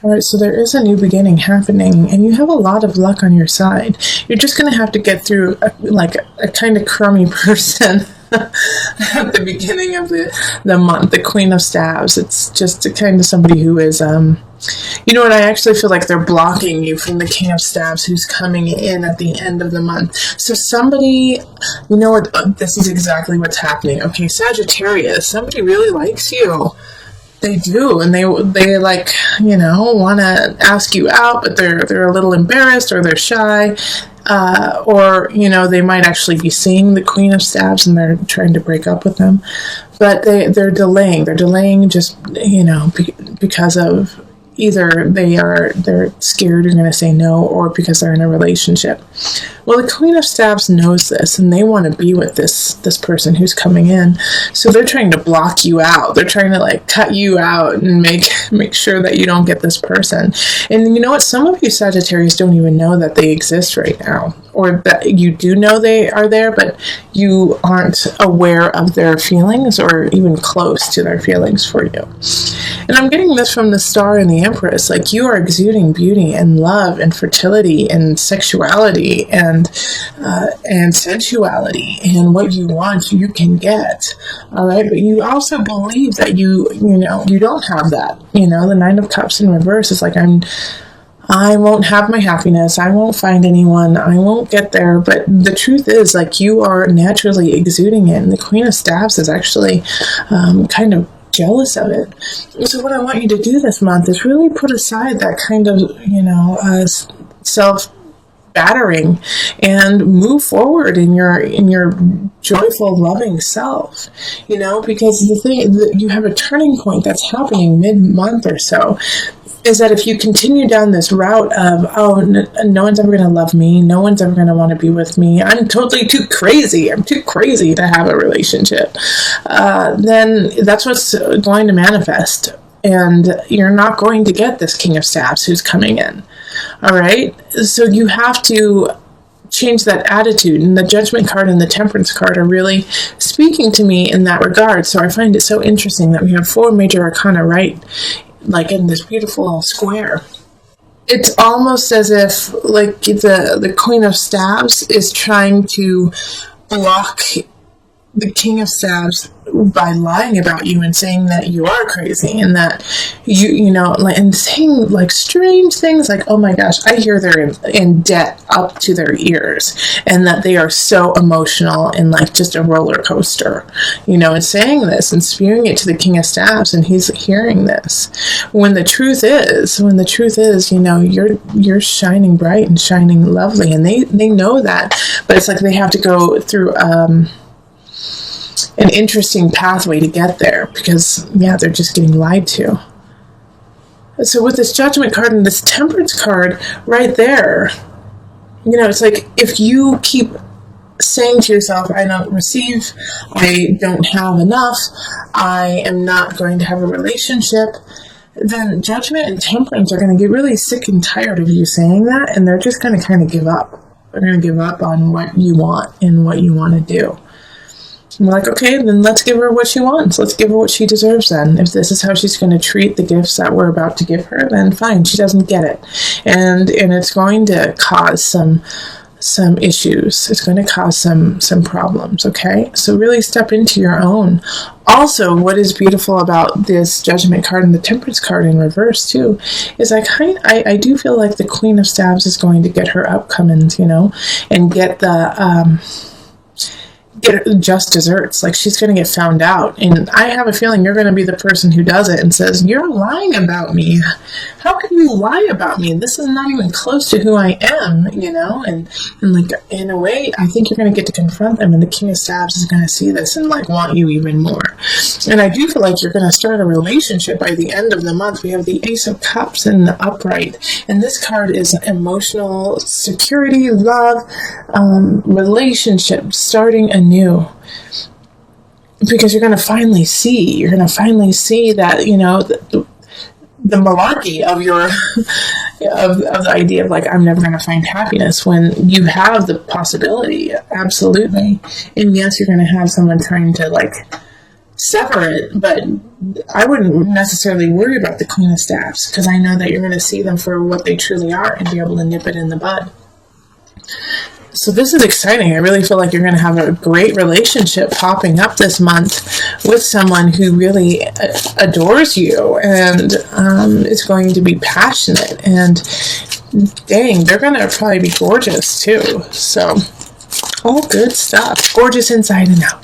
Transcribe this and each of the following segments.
All right, so there is a new beginning happening, and you have a lot of luck on your side. You're just going to have to get through a kind of crummy person at the beginning of the month, the Queen of Staves. It's just a kind of somebody who is, you know what, I actually feel like they're blocking you from the King of Staves who's coming in at the end of the month. So somebody, you know what, this is exactly what's happening. Okay, Sagittarius, somebody really likes you. They do, and they like, you know, want to ask you out, but they're a little embarrassed, or they're shy, or, you know, they might actually be seeing the Queen of Staves and they're trying to break up with them, but they're delaying. They're delaying just, you know, because of either they're scared you're going to say no, or because they're in a relationship. Well, the Queen of Staves knows this, and they want to be with this person who's coming in. So they're trying to block you out. They're trying to like cut you out and make sure that you don't get this person. And you know what? Some of you Sagittarius don't even know that they exist right now, or that you do know they are there, but you aren't aware of their feelings or even close to their feelings for you. And I'm getting this from the Star and the Empress. Like, you are exuding beauty and love and fertility and sexuality and sensuality, and what you want you can get. All right, but you also believe that you don't have that. You know, the Nine of Cups in reverse is like, I won't have my happiness. I won't find anyone. I won't get there. But the truth is, like, you are naturally exuding it. And the Queen of Staves is actually kind of jealous of it. So what I want you to do this month is really put aside that kind of, you know, self-battering and move forward in your joyful, loving self, you know, because the thing, you have a turning point that's happening mid-month or so, is that if you continue down this route of, no one's ever going to love me, no one's ever going to want to be with me, I'm totally too crazy, I'm too crazy to have a relationship, then that's what's going to manifest. And you're not going to get this King of Staves who's coming in. All right? So you have to change that attitude. And the Judgment card and the Temperance card are really speaking to me in that regard. So I find it so interesting that we have 4 major arcana right, like in this beautiful square. It's almost as if like the Queen of Staves is trying to block the King of Staves by lying about you and saying that you are crazy, and that you know, like, and saying like strange things like, oh my gosh, I hear they're in debt up to their ears, and that they are so emotional and like just a roller coaster, you know, and saying this and spewing it to the King of Staves, and he's hearing this, when the truth is, you know, you're shining bright and shining lovely, and they know that, but it's like they have to go through an interesting pathway to get there, because they're just getting lied to. So with this Judgment card and this Temperance card right there, you know, it's like if you keep saying to yourself, I don't receive, I don't have enough, I am not going to have a relationship, then Judgment and Temperance are going to get really sick and tired of you saying that, and they're just going to kind of give up. They're going to give up on what you want and what you want to do. I'm like, okay, then let's give her what she wants. Let's give her what she deserves then. If this is how she's going to treat the gifts that we're about to give her, then fine, she doesn't get it. And it's going to cause some issues. It's going to cause some problems, okay? So really step into your own. Also, what is beautiful about this Judgment card and the Temperance card in reverse too, is I do feel like the Queen of Staves is going to get her upcomings, you know, and get just desserts. Like, she's going to get found out, and I have a feeling you're going to be the person who does it and says, you're lying about me. How can you lie about me? This is not even close to who I am, you know? And like, in a way, I think you're going to get to confront them, and the King of Staves is going to see this and like want you even more. And I do feel like you're going to start a relationship by the end of the month. We have the Ace of Cups in the upright, and this card is emotional security, love, relationships, starting anew. Because you're going to finally see that, you know, the malarkey of your of the idea of like, I'm never going to find happiness, when you have the possibility, absolutely. And yes, you're going to have someone trying to like sever it, but I wouldn't necessarily worry about the Queen of Staffs, because I know that you're going to see them for what they truly are and be able to nip it in the bud. So this is exciting. I really feel like you're going to have a great relationship popping up this month with someone who really adores you and is going to be passionate. And dang, they're going to probably be gorgeous too. So all good stuff. Gorgeous inside and out.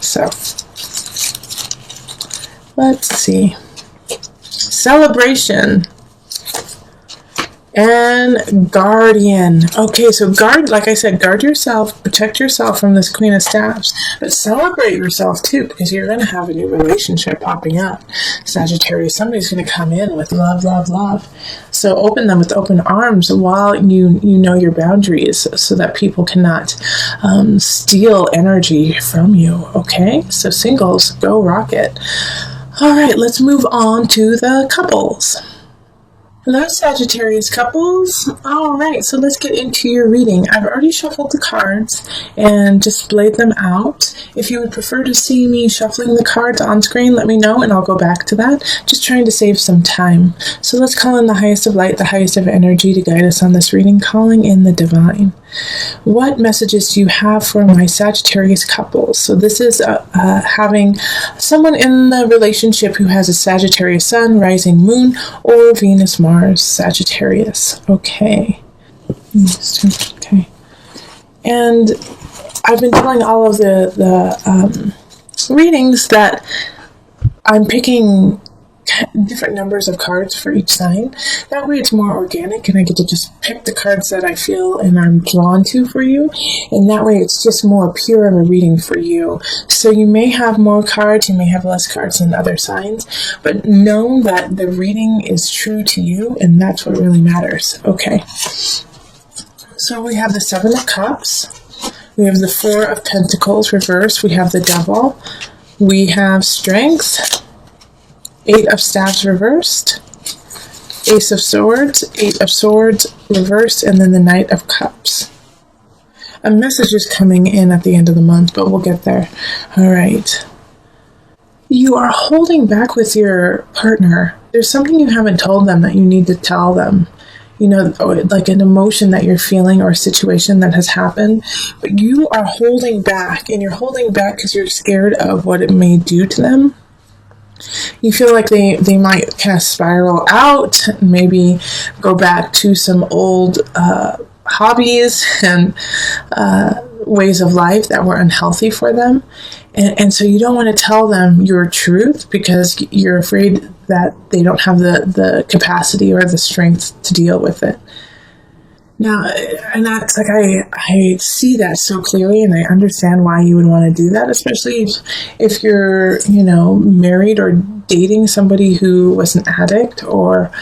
So let's see. Celebration. And guardian. Okay, so like I said, guard yourself, protect yourself from this Queen of Staffs, but celebrate yourself too, because you're going to have a new relationship popping up. Sagittarius, somebody's going to come in with love, love, love. So open them with open arms while you know your boundaries, so that people cannot steal energy from you. Okay, so singles, go rocket. All right, let's move on to the couples. Hello, Sagittarius couples. All right, so let's get into your reading. I've already shuffled the cards and displayed them out. If you would prefer to see me shuffling the cards on screen, let me know and I'll go back to that. Just trying to save some time. So let's call in the highest of light, the highest of energy to guide us on this reading, calling in the divine. What messages do you have for my Sagittarius couples? So this is having someone in the relationship who has a Sagittarius sun, rising moon, or Venus, Mars, Sagittarius. Okay. Okay. And I've been telling all of the readings that I'm picking different numbers of cards for each sign. That way it's more organic and I get to just pick the cards that I feel and I'm drawn to for you, and that way it's just more pure of a reading for you. So you may have more cards, you may have less cards than other signs, but know that the reading is true to you, and that's what really matters. Okay, so we have the Seven of Cups, we have the Four of Pentacles reversed, we have the Devil, we have Strength, Eight of Staffs reversed, Ace of Swords, Eight of Swords reversed, and then the Knight of Cups. A message is coming in at the end of the month, but we'll get there. All right. You are holding back with your partner. There's something you haven't told them that you need to tell them. You know, like an emotion that you're feeling or a situation that has happened, but you are holding back, and you're holding back because you're scared of what it may do to them. You feel like they might kind of spiral out, maybe go back to some old hobbies and ways of life that were unhealthy for them. And so you don't want to tell them your truth because you're afraid that they don't have the capacity or the strength to deal with it. Now, and that's like, I see that so clearly, and I understand why you would want to do that, especially if you're, married or dating somebody who was an addict or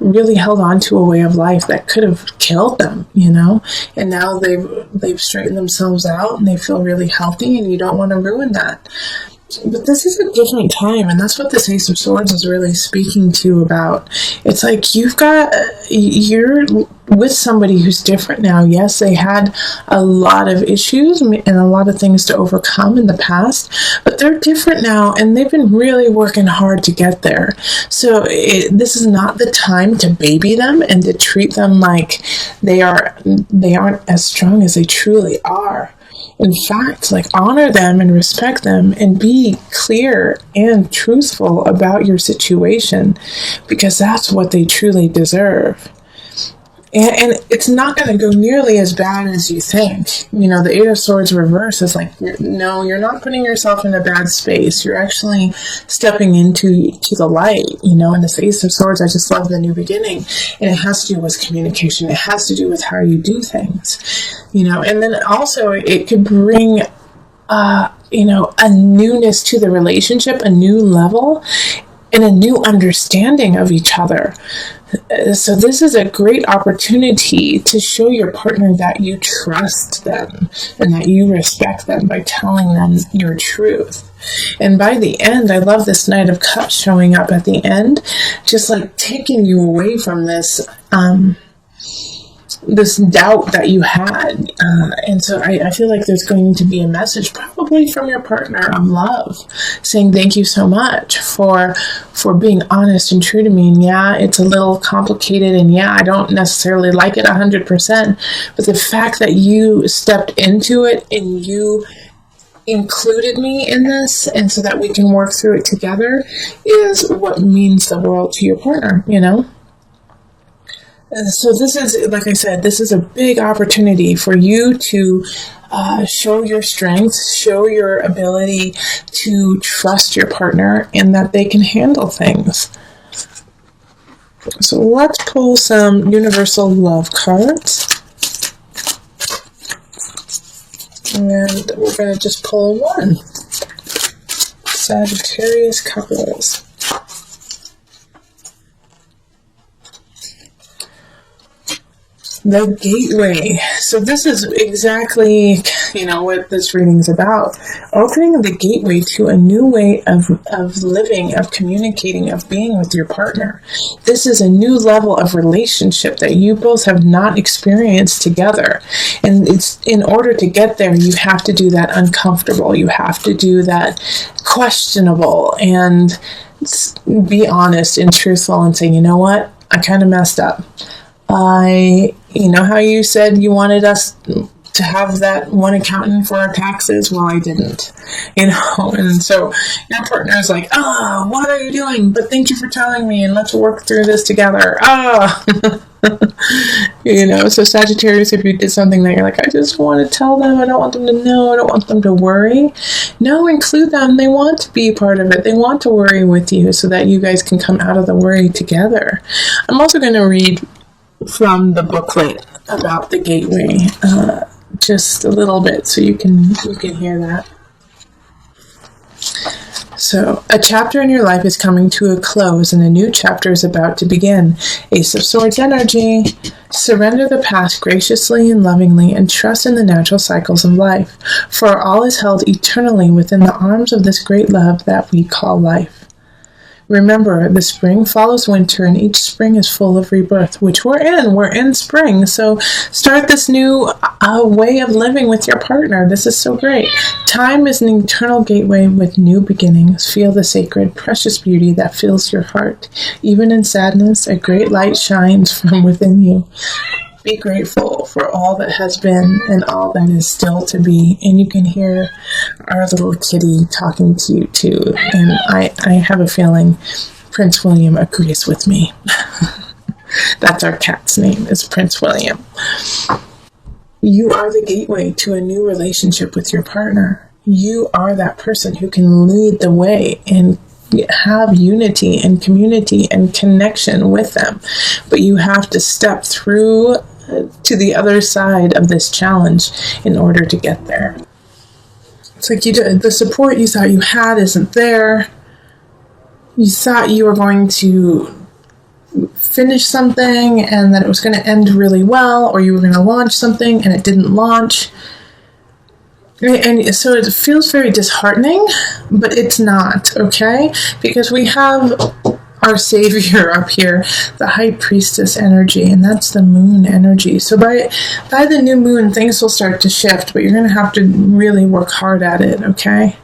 really held on to a way of life that could have killed them, and now they've straightened themselves out and they feel really healthy, and you don't want to ruin that. But this is a different time, and that's what this Ace of Swords is really speaking to about. It's like you're with somebody who's different now. Yes, they had a lot of issues and a lot of things to overcome in the past, but they're different now, and they've been really working hard to get there. So this is not the time to baby them and to treat them like they aren't as strong as they truly are. In fact, honor them and respect them and be clear and truthful about your situation, because that's what they truly deserve. And it's not going to go nearly as bad as you think. The Eight of Swords reverse is no, you're not putting yourself in a bad space. You're actually stepping into the light. In this Ace of Swords, I just love the new beginning. And it has to do with communication. It has to do with how you do things. And then also it could bring, a newness to the relationship, a new level, and a new understanding of each other. So this is a great opportunity to show your partner that you trust them and that you respect them by telling them your truth. And by the end, I love this Knight of Cups showing up at the end, just taking you away from this this doubt that you had. And so I feel like there's going to be a message probably from your partner of love saying thank you so much for being honest and true to me. And yeah, it's a little complicated, and yeah, I don't necessarily like it 100%, but the fact that you stepped into it and you included me in this, and so that we can work through it together, is what means the world to your partner, you know? And so this is, like I said, this is a big opportunity for you to show your strengths, show your ability to trust your partner and that they can handle things. So let's pull some universal love cards. And we're going to just pull one. Sagittarius couples. The gateway. So this is exactly, what this reading is about. Opening the gateway to a new way of living, of communicating, of being with your partner. This is a new level of relationship that you both have not experienced together. And it's in order to get there, you have to do that uncomfortable. You have to do that questionable and be honest and truthful and say, you know what? I kind of messed up. You know how you said you wanted us to have that one accountant for our taxes? Well, I didn't, and so your partner is like, what are you doing? But thank you for telling me, and let's work through this together. So Sagittarius, if you did something that you're like, I just want to tell them, I don't want them to know, I don't want them to worry. No, include them. They want to be part of it. They want to worry with you so that you guys can come out of the worry together. I'm also going to read from the booklet about the gateway, just a little bit so you can hear that. So, a chapter in your life is coming to a close and a new chapter is about to begin. Ace of Swords energy. Surrender the past graciously and lovingly and trust in the natural cycles of life, for all is held eternally within the arms of this great love that we call life. Remember, the spring follows winter, and each spring is full of rebirth, which we're in. We're in spring, so start this new way of living with your partner. This is so great. Time is an eternal gateway with new beginnings. Feel the sacred, precious beauty that fills your heart. Even in sadness, a great light shines from within you. Be grateful for all that has been and all that is still to be. And you can hear our little kitty talking to you too. And I have a feeling Prince William agrees with me. That's our cat's name, is Prince William. You are the gateway to a new relationship with your partner. You are that person who can lead the way and have unity and community and connection with them. But you have to step through to the other side of this challenge in order to get there. It's like the support you thought you had isn't there. You thought you were going to finish something and that it was going to end really well, or you were going to launch something and it didn't launch. And so it feels very disheartening, but it's not, okay? Because we have our savior up here, the high priestess energy, and that's the moon energy. So by the new moon, things will start to shift, but you're going to have to really work hard at it, okay?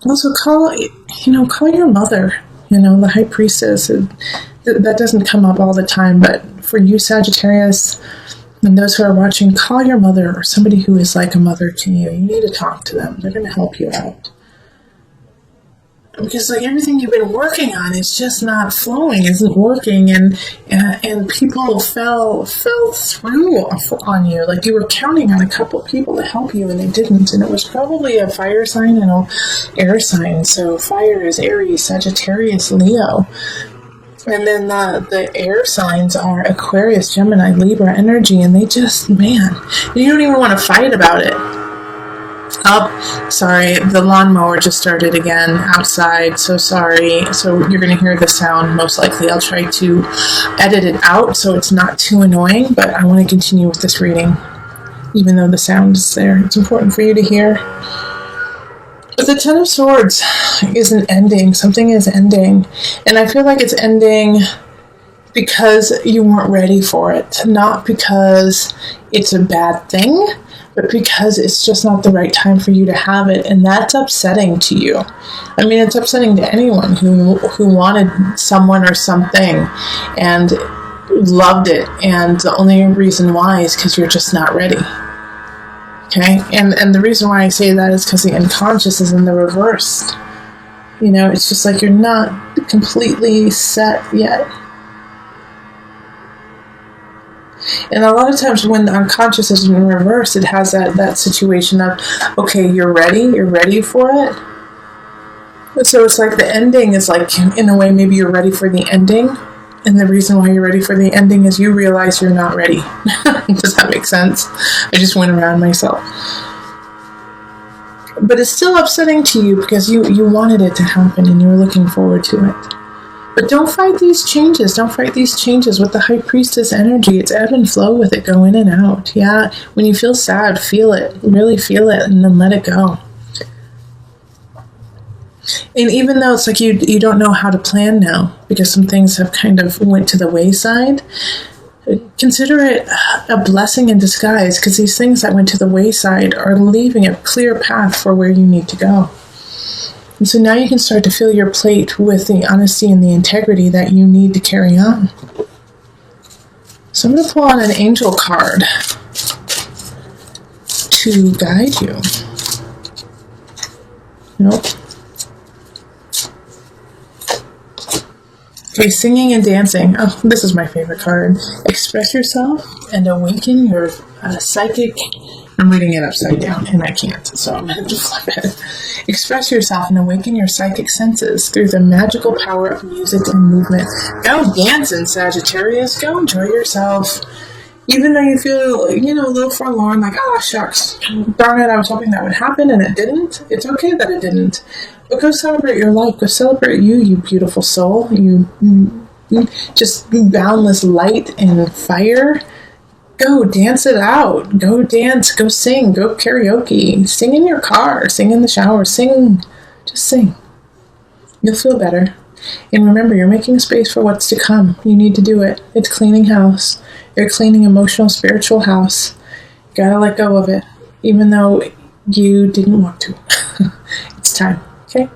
Also call your mother, the high priestess. That doesn't come up all the time, but for you, Sagittarius, and those who are watching, call your mother or somebody who is like a mother to you. You need to talk to them. They're going to help you out. Because everything you've been working on is just not flowing, isn't working, and people fell through on you. Like you were counting on a couple people to help you and they didn't. And it was probably a fire sign and an air sign. So fire is Aries, Sagittarius, Leo. And then the air signs are Aquarius, Gemini, Libra energy, and they just, you don't even want to fight about it. Oh, sorry, the lawnmower just started again outside, so sorry. So you're going to hear the sound, most likely. I'll try to edit it out so it's not too annoying, but I want to continue with this reading, even though the sound is there. It's important for you to hear. But the Ten of Swords is an ending. Something is ending. And I feel like it's ending because you weren't ready for it, not because it's a bad thing, but because it's just not the right time for you to have it, and that's upsetting to you. I mean, it's upsetting to anyone who wanted someone or something and loved it, and the only reason why is because you're just not ready. Okay? And the reason why I say that is because the unconscious is in the reverse. It's just like you're not completely set yet. And a lot of times when the unconscious is in reverse, it has that situation of, okay, you're ready for it. So it's like the ending is like, in a way, maybe you're ready for the ending. And the reason why you're ready for the ending is you realize you're not ready. Does that make sense? I just went around myself. But it's still upsetting to you because you wanted it to happen and you were looking forward to it. But don't fight these changes. Don't fight these changes with the High Priestess energy. It's ebb and flow with it, go in and out. Yeah, when you feel sad, feel it. Really feel it and then let it go. And even though it's like you don't know how to plan now because some things have kind of went to the wayside, consider it a blessing in disguise, because these things that went to the wayside are leaving a clear path for where you need to go. And so now you can start to fill your plate with the honesty and the integrity that you need to carry on. So I'm going to pull on an angel card to guide you. Nope. Okay, singing and dancing. Oh, this is my favorite card. Express yourself and awaken your psychic... I'm reading it upside down, and I can't, so I'm going to flip it. Express yourself and awaken your psychic senses through the magical power of music and movement. Go dancing, Sagittarius. Go enjoy yourself. Even though you feel, a little forlorn, like, oh, shucks, darn it, I was hoping that would happen, and it didn't. It's okay that it didn't. But go celebrate your life. Go celebrate you beautiful soul. You just boundless light and fire. Go dance it out. Go dance. Go sing. Go karaoke. Sing in your car. Sing in the shower. Sing. Just sing. You'll feel better. And remember, you're making space for what's to come. You need to do it. It's cleaning house. You're cleaning emotional, spiritual house. You gotta let go of it, even though you didn't want to. It's time. Okay?